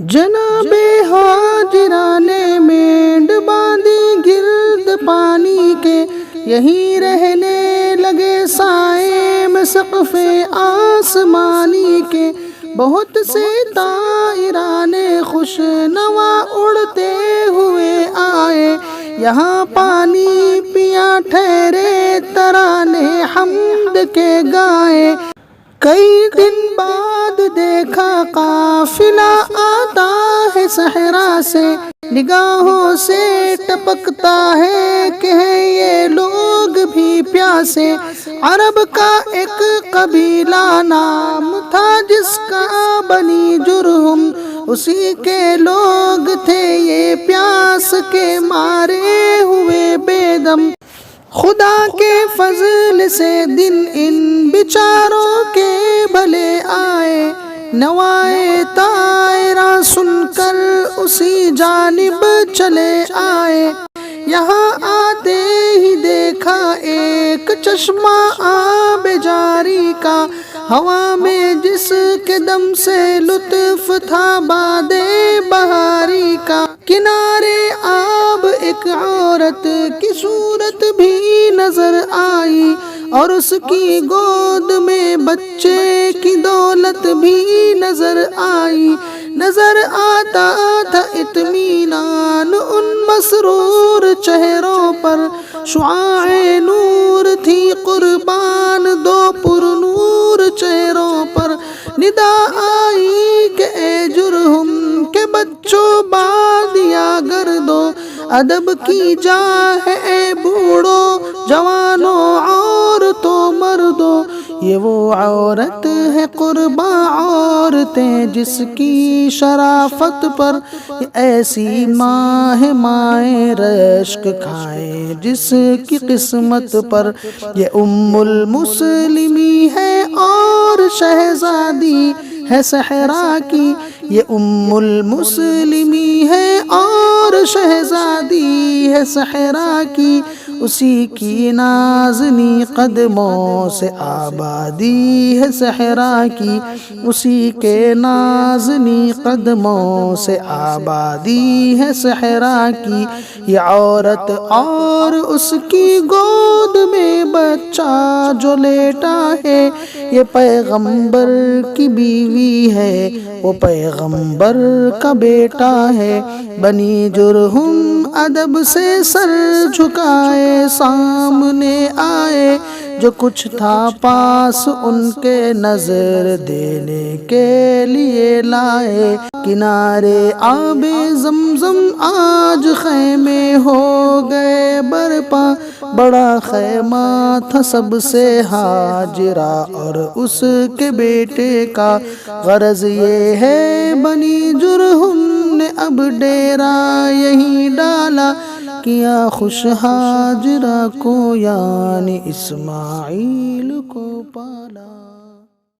جناب حاجرہ نے مینڈ باندھی گرد پانی کے، یہیں رہنے لگے سائے میں سقف آسمانی کے۔ بہت سے طائران خوش نوا اڑتے ہوئے آئے، یہاں پانی پیا ٹھہرے ترانے حمد کے گائے۔ کئی دن بعد دیکھا قافلہ آتا ہے صحرا سے، نگاہوں سے ٹپکتا ہے کہ ہیں یہ لوگ بھی پیاسے۔ عرب کا ایک قبیلہ نام تھا جس کا بنی جرہم، اسی کے لوگ تھے یہ پیاس کے مارے ہوئے بے دم۔ خدا کے فضل سے دن ان بیچاروں کے بھلے آئے، نوائے طائرہ سن کر اسی جانب چلے آئے۔ یہاں آتے ہی دیکھا ایک چشمہ آب جاری کا، ہوا میں جس کے دم سے لطف تھا باد بہاری کا۔ کنارے آب ایک عورت کی صورت بھی نظر آئی، اور اس کی گود میں بچے کی دولت بھی نظر آئی۔ نظر آتا تھا اطمینان ان مسرور چہروں پر، شعاع نور تھی قربان دو پر نور چہروں پر۔ ندا آئی کہ اے جرہم کے بچوں بادیا گردو، ادب کی جا ہے اے بوڑھو جوانوں عورتوں مردوں۔ یہ وہ عورت ہے قرباں عورتیں جس کی شرافت پر ایسی ماں ہے مائیں رشک کھائیں جس کی قسمت پر۔ یہ ام المسلمی ہے اور شہزادی ہے صحرا کی، یہ ام المسلمی ہے اور شہزادی ہے صحرا کی۔ اسی کی نازنی قدموں سے آبادی ہے صحرا کی، اسی کے نازنی قدموں سے آبادی ہے صحرا کی۔ یہ عورت اور اس کی گود میں بچہ جو لیٹا ہے، یہ پیغمبر کی بیوی ہے، وہ پیغمبر کا بیٹا ہے۔ بنی جرہم ادب سے سر جھکائے سامنے آئے، جو کچھ تھا پاس ان کے نظر دینے کے لیے لائے۔ کنارے آب زمزم آج خیمے ہو گئے برپا، بڑا خیمہ تھا سب سے حاجرہ اور اس کے بیٹے کا۔ غرض یہ ہے بنی جرہم نے اب ڈیرا یہیں ڈالا، کیا خوش حاجرہ کو یعنی اسماعیل کو پالا۔